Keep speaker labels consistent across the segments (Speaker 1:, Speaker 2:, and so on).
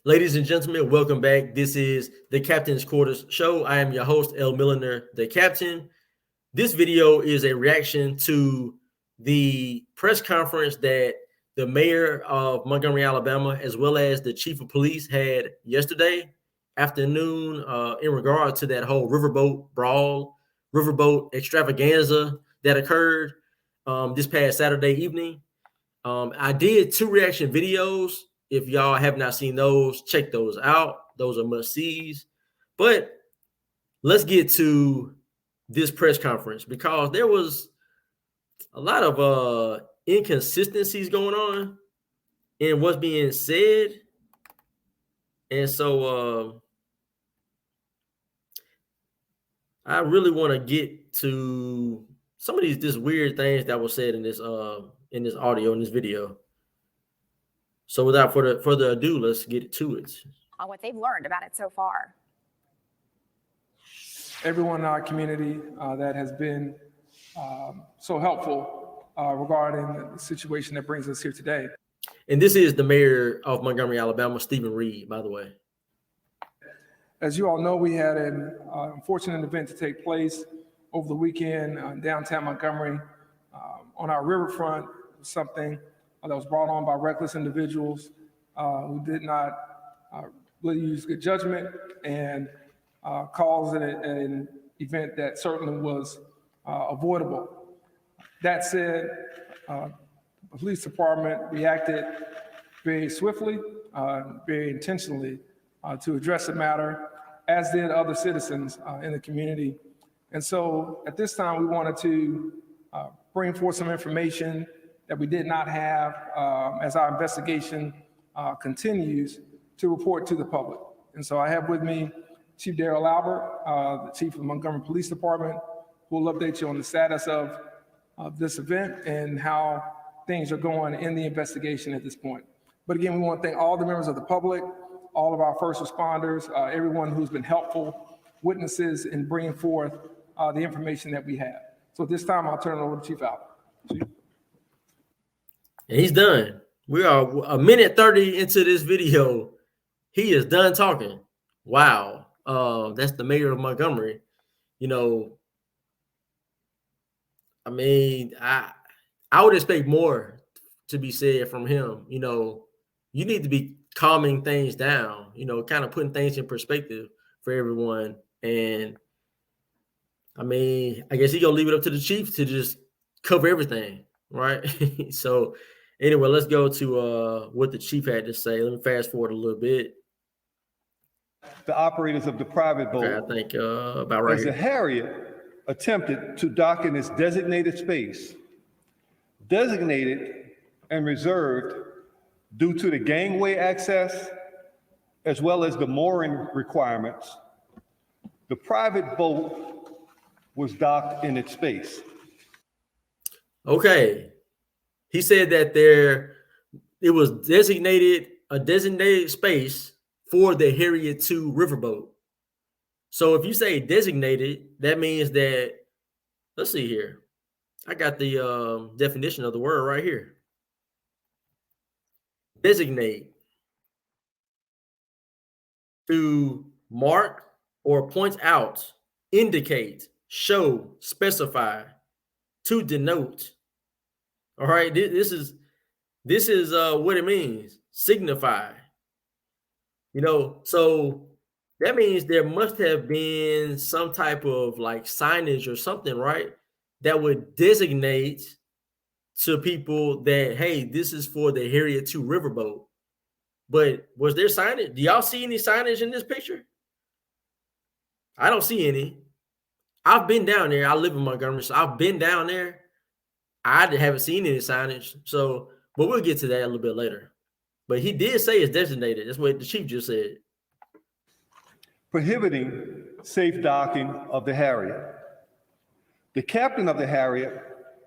Speaker 1: Ladies and gentlemen, welcome back. This is the Captain's Quarters Show. I am your host, El Milliner, the Captain. This video is a reaction to the press conference that the mayor of Montgomery, Alabama, as well as the chief of police had yesterday afternoon in regard to that whole riverboat brawl, riverboat extravaganza that occurred this past Saturday evening. I did 2 reaction videos. If y'all have not seen those, check those out. Those are must-sees. But let's get to this press conference because there was a lot of inconsistencies going on in what's being said. And so I really want to get to some of these just weird things that were said in this audio, in this video. So without further ado, let's get to it.
Speaker 2: On what they've learned about it so far.
Speaker 3: Everyone in our community that has been so helpful regarding the situation that brings us here today.
Speaker 1: And this is the mayor of Montgomery, Alabama, Stephen Reed, by the way.
Speaker 3: As you all know, we had an unfortunate event to take place over the weekend in downtown Montgomery on our riverfront. Something that was brought on by reckless individuals who did not really use good judgment and caused an event that certainly was avoidable. That said, the police department reacted very swiftly, very intentionally to address the matter, as did other citizens in the community. And so at this time, we wanted to bring forth some information that we did not have as our investigation continues to report to the public. And so I have with me Chief Darrell Albert, the Chief of the Montgomery Police Department, who will update you on the status of this event and how things are going in the investigation at this point. But again, we want to thank all the members of the public, all of our first responders, everyone who's been helpful, witnesses in bringing forth the information that we have. So at this time, I'll turn it over to Chief Albert. Chief.
Speaker 1: And he's done. We are a minute 30 into this video. He is done talking. Wow. That's the mayor of Montgomery. You know, I mean, I would expect more to be said from him. You know, you need to be calming things down, you know, kind of putting things in perspective for everyone. And I mean, I guess he's gonna leave it up to the chief to just cover everything, right? So anyway, let's go to what the chief had to say. Let me fast forward a little bit.
Speaker 4: The operators of the private boat,
Speaker 1: okay, I think about right
Speaker 4: as
Speaker 1: here.
Speaker 4: the Harriet attempted to dock in its designated space, designated and reserved due to the gangway access, as well as the mooring requirements, the private boat was docked in its space.
Speaker 1: Okay. He said that it was a designated space for the Harriet II riverboat. So if you say designated, that means that, let's see here. I got the definition of the word right here. Designate. To mark or point out, indicate, show, specify, to denote. All right, this is what it means. Signify. You know, so that means there must have been some type of like signage or something, right? That would designate to people that, hey, this is for the Harriet II riverboat. But was there signage? Do y'all see any signage in this picture? I don't see any. I've been down there. I live in Montgomery, so I've been down there. I haven't seen any signage. So, but we'll get to that a little bit later. But he did say it's designated. That's what the chief just said.
Speaker 4: Prohibiting safe docking of the Harriet. The captain of the Harriet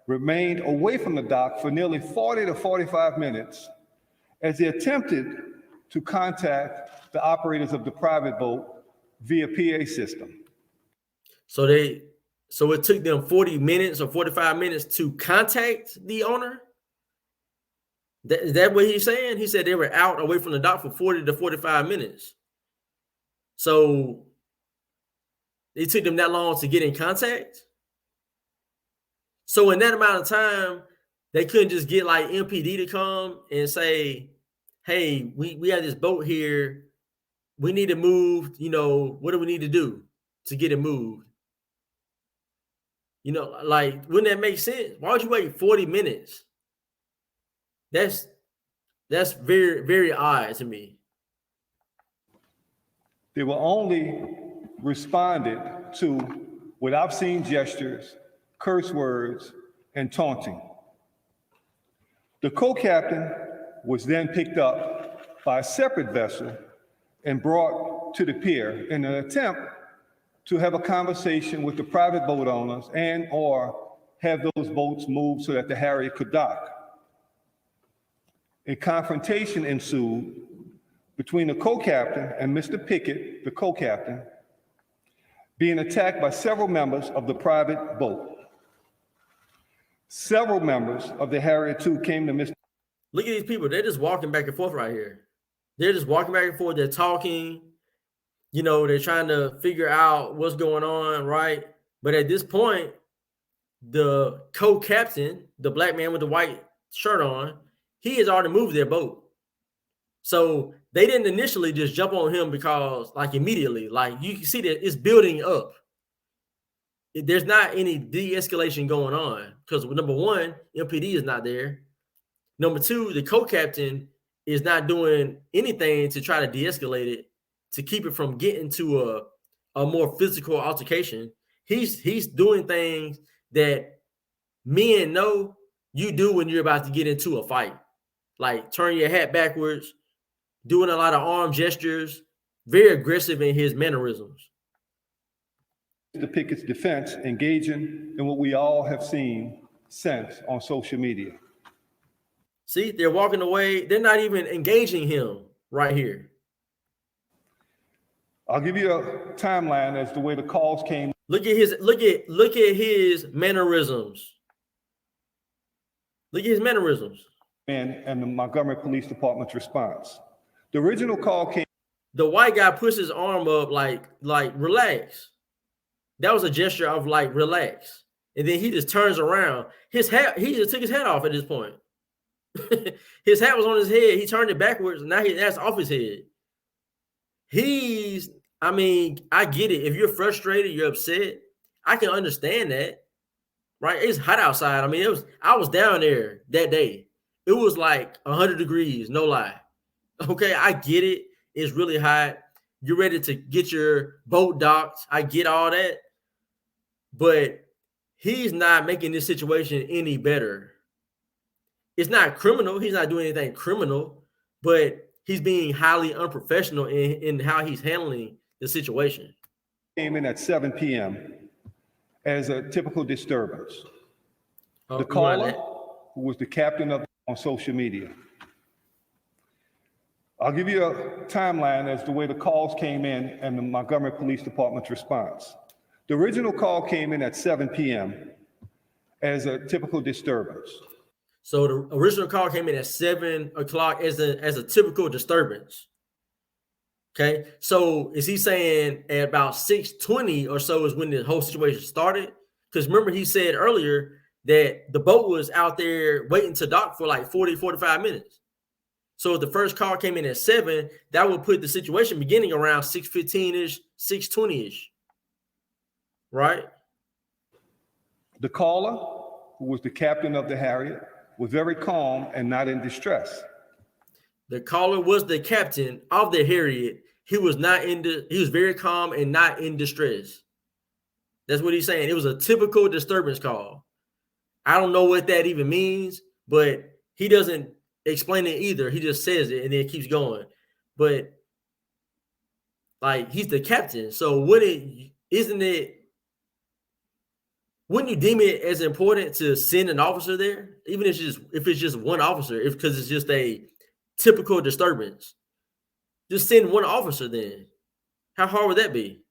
Speaker 4: remained away from the dock for nearly 40 to 45 minutes as he attempted to contact the operators of the private boat via PA system.
Speaker 1: So it took them 40 minutes or 45 minutes to contact the owner? Is that what he's saying? He said they were out away from the dock for 40 to 45 minutes. So it took them that long to get in contact. So in that amount of time, they couldn't just get like MPD to come and say, hey, we have this boat here. We need to move. You know, what do we need to do to get it moved? You know, like, wouldn't that make sense? Why would you wait 40 minutes? That's very, very odd to me.
Speaker 4: They were only responded to with obscene gestures, curse words, and taunting. The co-captain was then picked up by a separate vessel and brought to the pier in an attempt to have a conversation with the private boat owners and or have those boats moved so that the Harriet could dock. A confrontation ensued between the co-captain and Mr. Pickett, the co-captain, being attacked by several members of the private boat. Several members of the Harriet II came to Mr.
Speaker 1: Look at these people. They're just walking back and forth right here. They're just walking back and forth. They're talking. You know, they're trying to figure out what's going on, right? But at this point, the co-captain, the black man with the white shirt on, he has already moved their boat. So they didn't initially just jump on him because, like, immediately, like, you can see that it's building up. There's not any de-escalation going on because, number one, MPD is not there. Number two, the co-captain is not doing anything to try to de-escalate it, to keep it from getting to a more physical altercation. He's doing things that men know you do when you're about to get into a fight, like turn your hat backwards, doing a lot of arm gestures, very aggressive in his mannerisms.
Speaker 4: Mr. Pickett's defense, engaging in what we all have seen since on social media.
Speaker 1: See, they're walking away. They're not even engaging him right here.
Speaker 4: I'll give you a timeline as the way the calls came.
Speaker 1: Look at his mannerisms. Look at his mannerisms.
Speaker 4: And the Montgomery Police Department's response. The original call came.
Speaker 1: The white guy puts his arm up like relax. That was a gesture of like relax. And then he just turns around. His hat, he just took his hat off at this point. His hat was on his head. He turned it backwards. And now that's off his head. I mean, I get it. If you're frustrated, you're upset. I can understand that, right? It's hot outside. I mean, I was down there that day. It was like 100 degrees, no lie. Okay, I get it. It's really hot. You're ready to get your boat docked. I get all that. But he's not making this situation any better. It's not criminal. He's not doing anything criminal, but he's being highly unprofessional in how he's handling the situation.
Speaker 4: Came in at 7 p.m. as a typical disturbance. The caller, who was the captain on social media. I'll give you a timeline as the way the calls came in and the Montgomery Police Department's response. The original call came in at 7 p.m. as a typical disturbance.
Speaker 1: So the original call came in at 7 o'clock as a typical disturbance. Okay, so is he saying at about 6:20 or so is when the whole situation started? Because remember he said earlier that the boat was out there waiting to dock for like 40, 45 minutes. So if the first call came in at 7, that would put the situation beginning around 6:15-ish, 6:20-ish, right?
Speaker 4: The caller, who was the captain of the Harriet, was very calm and not in distress.
Speaker 1: The caller was the captain of the Harriet. He was very calm and not in distress. That's what he's saying. It was a typical disturbance call. I don't know what that even means, but he doesn't explain it either. He just says it and then it keeps going. But like, he's the captain. So wouldn't you deem it as important to send an officer there, even if it's just one officer, because it's just a typical disturbance? Just send one officer then. How hard would that be?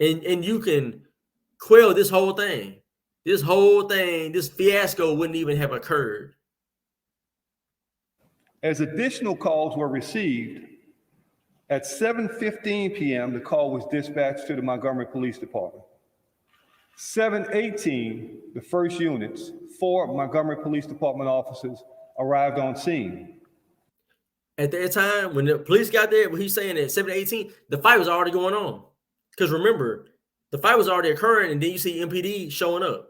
Speaker 1: And you can quell this whole thing. This fiasco wouldn't even have occurred.
Speaker 4: As additional calls were received, at 7:15 p.m., the call was dispatched to the Montgomery Police Department. 7:18, the first units, 4 Montgomery Police Department officers arrived on scene.
Speaker 1: At that time, when the police got there, what he's saying at 7:18, the fight was already going on. Because remember, the fight was already occurring, and then you see MPD showing up.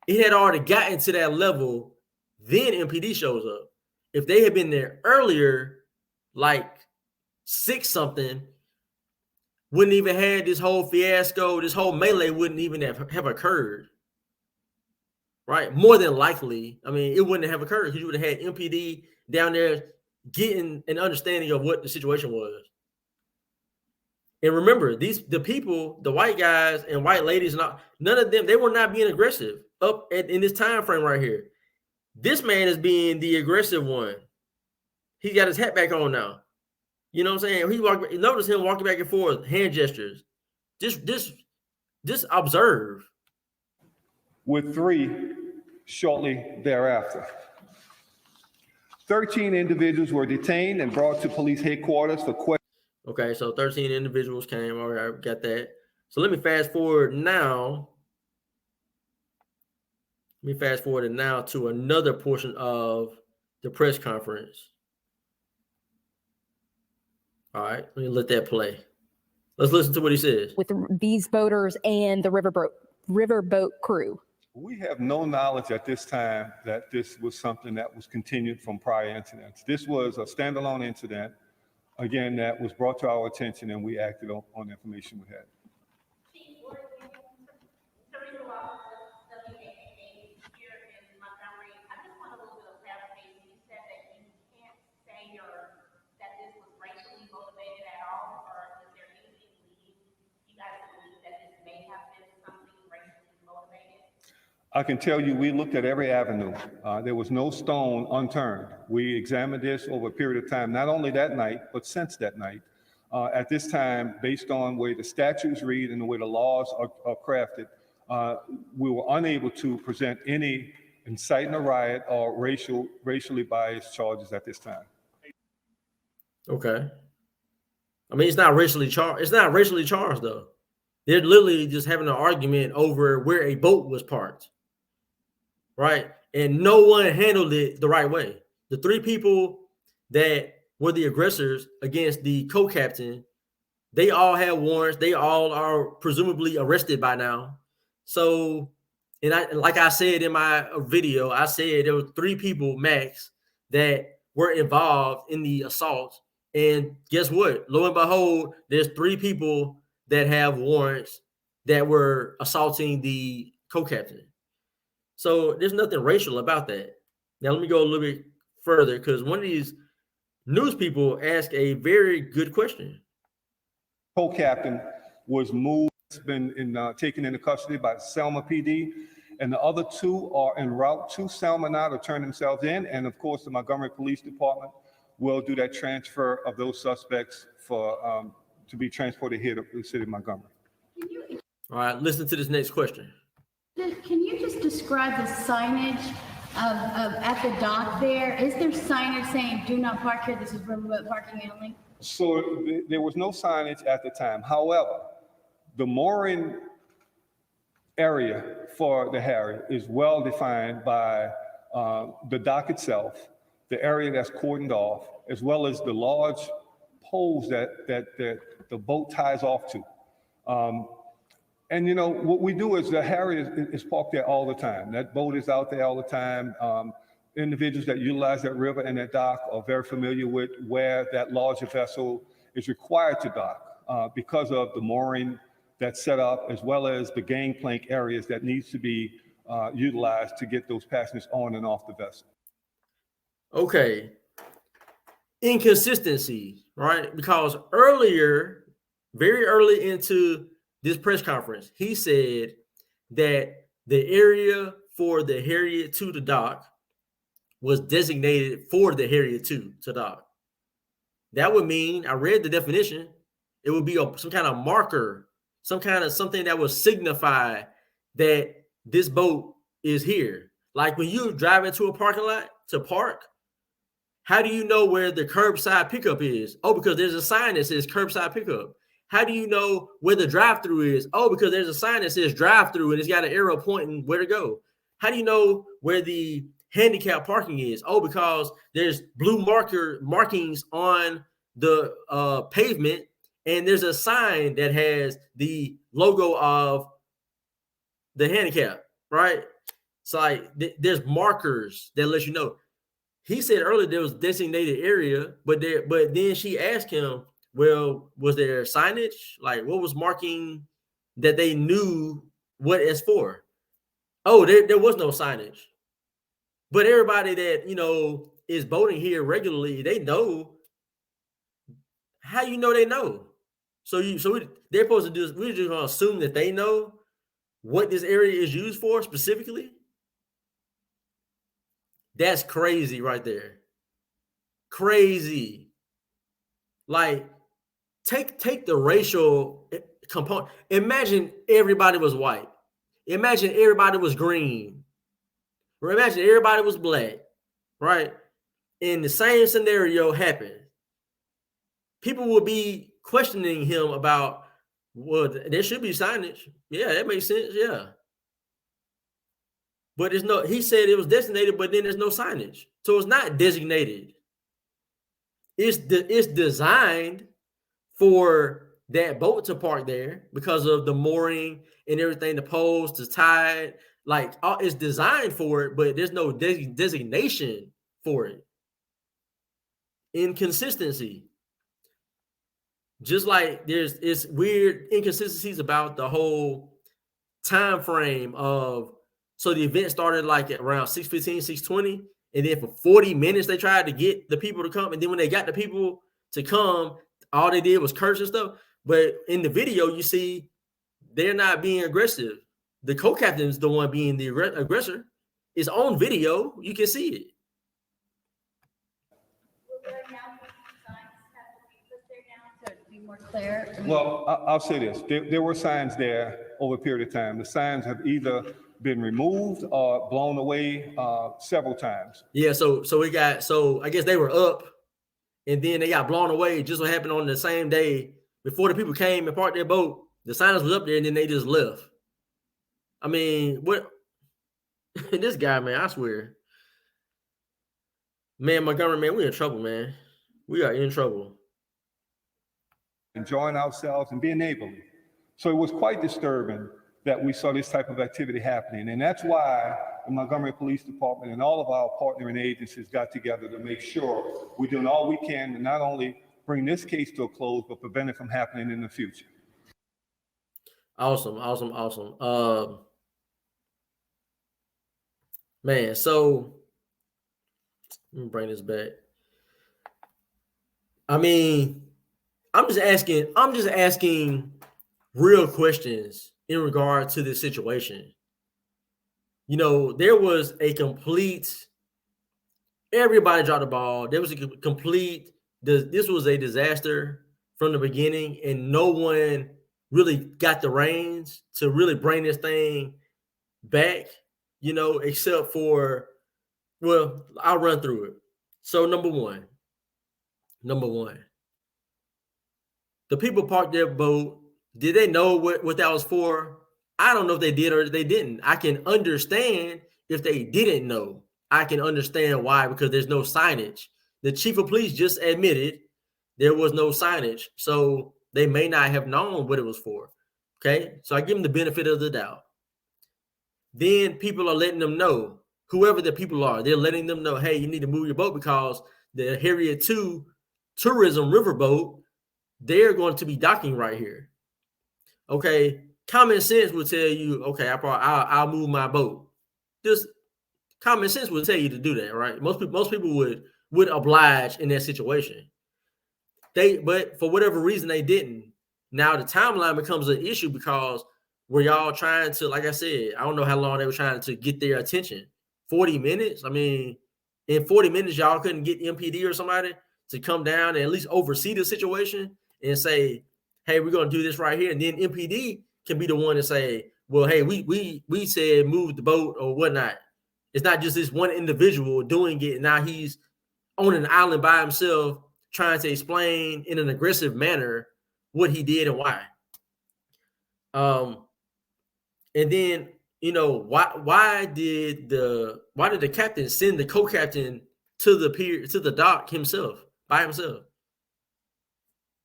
Speaker 1: It had already gotten to that level, then MPD shows up. If they had been there earlier, like 6 something, wouldn't even had this whole fiasco, this whole melee wouldn't even have occurred. Right? More than likely, I mean, it wouldn't have occurred because you would have had MPD down there getting an understanding of what the situation was. And remember, the people, the white guys and white ladies, none of them, they were not being aggressive in this time frame right here. This man is being the aggressive one. He got his hat back on now. You know what I'm saying? Notice him walking back and forth, hand gestures. Just observe.
Speaker 4: With 3 shortly thereafter. 13 individuals were detained and brought to police headquarters for questioning.
Speaker 1: Okay, so 13 individuals came. All right, got that. So let me fast forward now. Let me fast forward now to another portion of the press conference. All right, let me let that play. Let's listen to what he says.
Speaker 2: With these boaters and the riverboat crew.
Speaker 4: We have no knowledge at this time that this was something that was continued from prior incidents. This was a standalone incident, again, that was brought to our attention, and we acted on the information we had. I can tell you we looked at every avenue. There was no stone unturned. We examined this over a period of time, not only that night, but since that night. At this time, based on the way the statutes read and the way the laws are crafted, we were unable to present any inciting a riot or racially biased charges at this time.
Speaker 1: Okay. I mean, it's not racially charged. It's not racially charged, though. They're literally just having an argument over where a boat was parked. Right? And no one handled it the right way. The 3 people that were the aggressors against the co-captain, they all had warrants. They all are presumably arrested by now. So, like I said in my video, I said there were 3 people max that were involved in the assault. And guess what? Lo and behold, there's 3 people that have warrants that were assaulting the co-captain. So there's nothing racial about that. Now, let me go a little bit further because one of these news people asked a very good question.
Speaker 4: Co-captain was moved, been taken into custody by Selma PD, and the other 2 are en route to Selma now to turn themselves in. And of course, the Montgomery Police Department will do that transfer of those suspects for to be transported here to the city of Montgomery.
Speaker 1: All right, listen to this next question.
Speaker 5: Can you just describe the signage of at the dock there? Is there signage saying "Do not park here"? This is remote parking only.
Speaker 4: So there was no signage at the time. However, the mooring area for the Harriet is well defined by the dock itself, the area that's cordoned off, as well as the large poles that the boat ties off to. And you know, what we do is the Harriet is parked there all the time. That boat is out there all the time. Individuals that utilize that river and that dock are very familiar with where that larger vessel is required to dock because of the mooring that's set up, as well as the gangplank areas that needs to be utilized to get those passengers on and off the vessel.
Speaker 1: Okay. Inconsistency, right? Because earlier, very early into this press conference, he said that the area for the Harriet to the dock was designated for the Harriet to dock. That would mean, I read the definition, it would be some kind of marker, something that would signify that this boat is here. Like when you drive into a parking lot to park, How do you know where the curbside pickup is? Oh, because there's a sign that says curbside pickup. How do you know where the drive-through is? Oh, because there's a sign that says drive-through and it's got an arrow pointing where to go. How do you know where the handicap parking is? Oh, because there's blue markings on the pavement, and there's a sign that has the logo of the handicap, right? So like there's markers that let you know. He said earlier there was designated area, but then she asked him, well, was there signage? Like what was marking that they knew what it's for? Oh, there was no signage. But everybody that, you know, is boating here regularly, they know. How you know they know? They're supposed to do, we're just gonna assume that they know what this area is used for specifically. That's crazy right there. Crazy. Like, take the racial component. Imagine everybody was white. Imagine everybody was green. Or imagine everybody was black, right? And the same scenario happened. People will be questioning him about, well, there should be signage. Yeah, that makes sense. Yeah. But he said it was designated, but then there's no signage. So it's not designated. It's designed for that boat to park there because of the mooring and everything, the poles, the tide. Like, it's designed for it, but there's no designation for it. Inconsistency. Just like it's weird inconsistencies about the whole time frame of, so the event started like at around 6:15, 6:20, and then for 40 minutes they tried to get the people to come, and then when they got the people to come, all they did was curse and stuff. But in the video, you see they're not being aggressive. The co-captain's the one being the aggressor. It's on video. You can see it.
Speaker 5: More clear?
Speaker 4: Well, I'll say this. There were signs there over a period of time. The signs have either been removed or blown away several times.
Speaker 1: Yeah, so I guess they were up and then they got blown away. Just what happened on the same day before the people came and parked their boat. The signs was up there and then they just left. I mean, what this guy, man, I swear. Man, Montgomery, man, we're in trouble, man. We are in trouble.
Speaker 4: Enjoying ourselves and being neighborly. So it was quite disturbing that we saw this type of activity happening. And that's why the Montgomery Police Department and all of our partnering agencies got together to make sure we're doing all we can to not only bring this case to a close, but prevent it from happening in the future.
Speaker 1: Awesome. Man, so let me bring this back. I mean, I'm just asking real questions in regard to this situation. You know, there was a complete, everybody dropped the ball. There was a complete, this was a disaster from the beginning, and no one really got the reins to really bring this thing back, you know, except for, well, I'll run through it. So number one, the people parked their boat. Did they know what that was for? I don't know if they did or they didn't. I can understand if they didn't know. I can understand why, because there's no signage. The chief of police just admitted there was no signage. So they may not have known what it was for. Okay. So I give them the benefit of the doubt. Then people are letting them know, whoever the people are, they're letting them know, hey, you need to move your boat because the Harriet II tourism riverboat, they're going to be docking right here. Okay, common sense would tell you, okay, I'll move my boat. Just common sense would tell you to do that, right? Most people would oblige in that situation. But for whatever reason, they didn't. Now the timeline becomes an issue because were y'all trying to, like I said, I don't know how long they were trying to get their attention. 40 minutes? I mean, in 40 minutes, y'all couldn't get MPD or somebody to come down and at least oversee the situation and say, hey, we're going to do this right here. And then MPD can be the one to say, well, hey, we said move the boat or whatnot. It's not just this one individual doing it. And now he's on an island by himself, trying to explain in an aggressive manner what he did and why. And then, why did the captain send the co-captain to the dock himself by himself?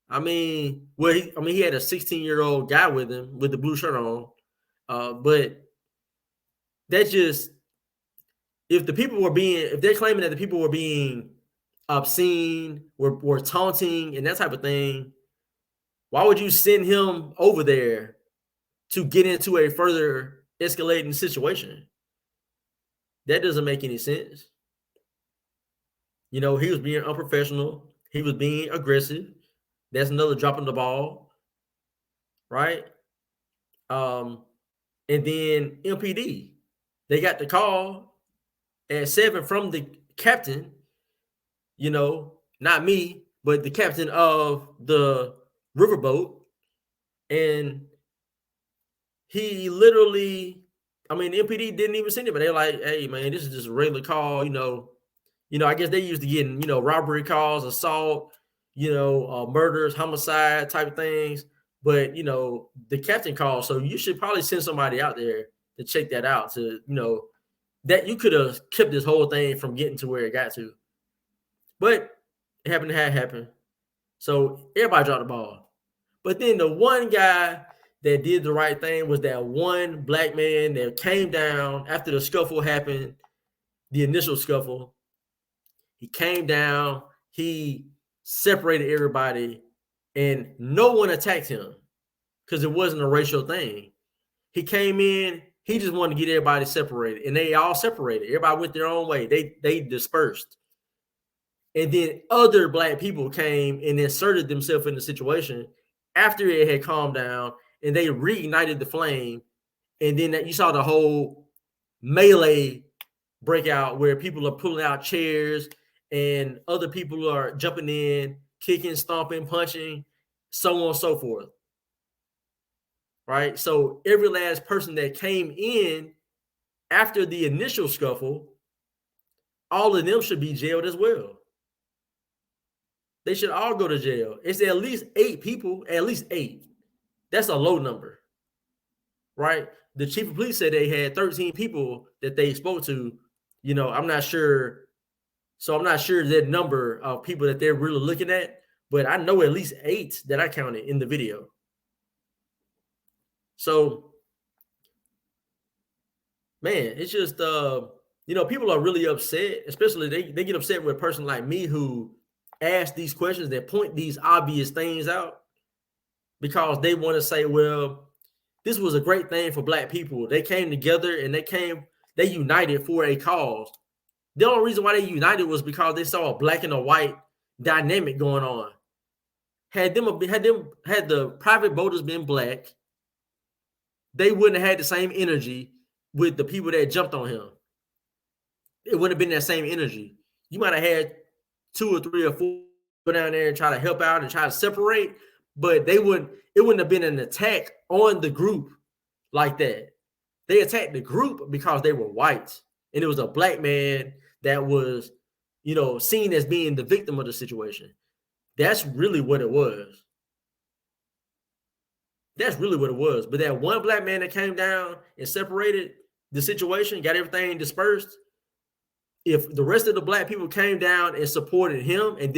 Speaker 1: I mean, he had a 16-year-old guy with him with the blue shirt on, but that just, if they're claiming that the people were being obscene, were taunting and that type of thing, why would you send him over there to get into a further escalating situation? That doesn't make any sense. He was being unprofessional. He was being aggressive. That's another drop in the ball, right? And then MPD, they got the call at 7 from the captain, not me, but the captain of the riverboat. And he literally, MPD didn't even send it, but they're like, hey, man, this is just a regular call, I guess they used to getting, robbery calls, assault, murders, homicide type things. But, the captain called, so you should probably send somebody out there to check that out, to, that you could have kept this whole thing from getting to where it got to. But it happened to have happened. So everybody dropped the ball. But then the one guy that did the right thing was that one black man that came down after the scuffle happened, the initial scuffle. He came down, he separated everybody, and no one attacked him because it wasn't a racial thing. He came in, he just wanted to get everybody separated, and they all separated. Everybody went their own way. They dispersed. And then other black people came and inserted themselves in the situation after it had calmed down, and they reignited the flame. And then you saw the whole melee break out where people are pulling out chairs and other people are jumping in, kicking, stomping, punching, so on and so forth. Right? So every last person that came in after the initial scuffle, all of them should be jailed as well. They should all go to jail. It's at least 8 people, at least 8. That's a low number, right? The chief of police said they had 13 people that they spoke to. I'm not sure. So I'm not sure that number of people that they're really looking at, but I know at least 8 that I counted in the video. So, man, it's just, people are really upset, especially they get upset with a person like me who ask these questions that point these obvious things out because they want to say, well, this was a great thing for black people. They came together and they united for a cause. The only reason why they united was because they saw a black and a white dynamic going on. Had the private voters been black, they wouldn't have had the same energy with the people that jumped on him. It wouldn't have been that same energy. You might have had 2 or 3 or 4 go down there and try to help out and try to separate, but it wouldn't have been an attack on the group like that. They attacked the group because they were white, and it was a black man that was, seen as being the victim of the situation. That's really what it was. That's really what it was. But that one black man that came down and separated the situation, got everything dispersed. If the rest of the black people came down and supported him and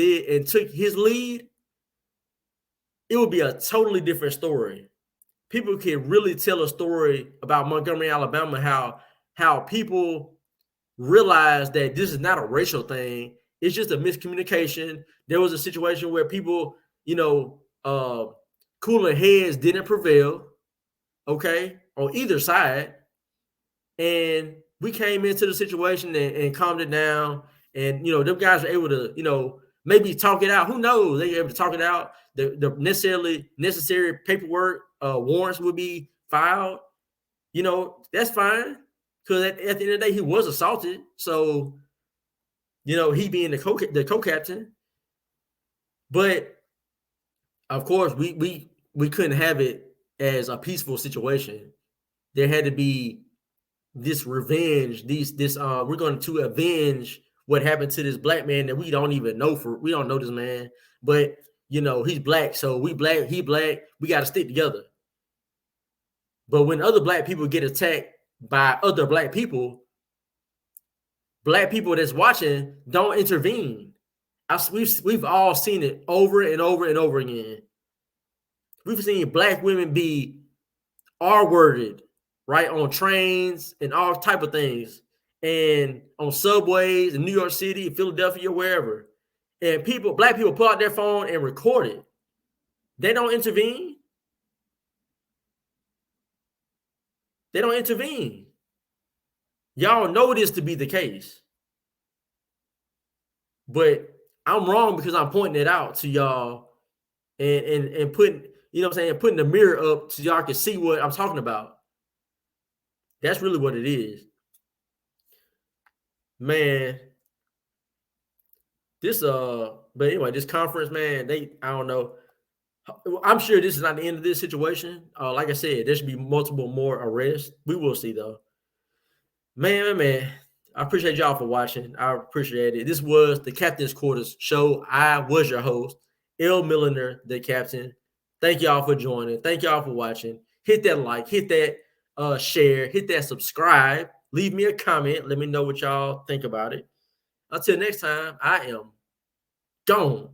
Speaker 1: took his lead, it would be a totally different story. People can really tell a story about Montgomery, Alabama, how people realize that this is not a racial thing. It's just a miscommunication. There was a situation where people, cooler heads didn't prevail, okay, on either side. And we came into the situation and calmed it down. And, them guys were able to, maybe talk it out. Who knows? They were able to talk it out. The necessary paperwork, warrants would be filed. That's fine. Because at the end of the day, he was assaulted. So, he being the co-captain. But, of course, we couldn't have it as a peaceful situation. There had to be this revenge, we're going to avenge what happened to this black man that we don't even know we don't know this man, but you know, he's black, so we black, he black, we got to stick together. But when other black people get attacked by other black people that's watching don't intervene. We've all seen it over and over and over again. We've seen black women be R-worded, right, on trains and all type of things, and on subways in New York City, Philadelphia, wherever. And black people pull out their phone and record it. They don't intervene. They don't intervene. Y'all know this to be the case. But I'm wrong because I'm pointing it out to y'all and putting, you know what I'm saying, putting the mirror up so y'all can see what I'm talking about. That's really what it is. Man, but anyway, this conference, man, I don't know. I'm sure this is not the end of this situation. Like I said, there should be multiple more arrests. We will see, though. Man, I appreciate y'all for watching. I appreciate it. This was the Captain's Quarters show. I was your host, L. Milliner, the captain. Thank y'all for joining. Thank y'all for watching. Hit that like, hit that share, hit that subscribe. Leave me a comment. Let me know what y'all think about it. Until next time, I am gone.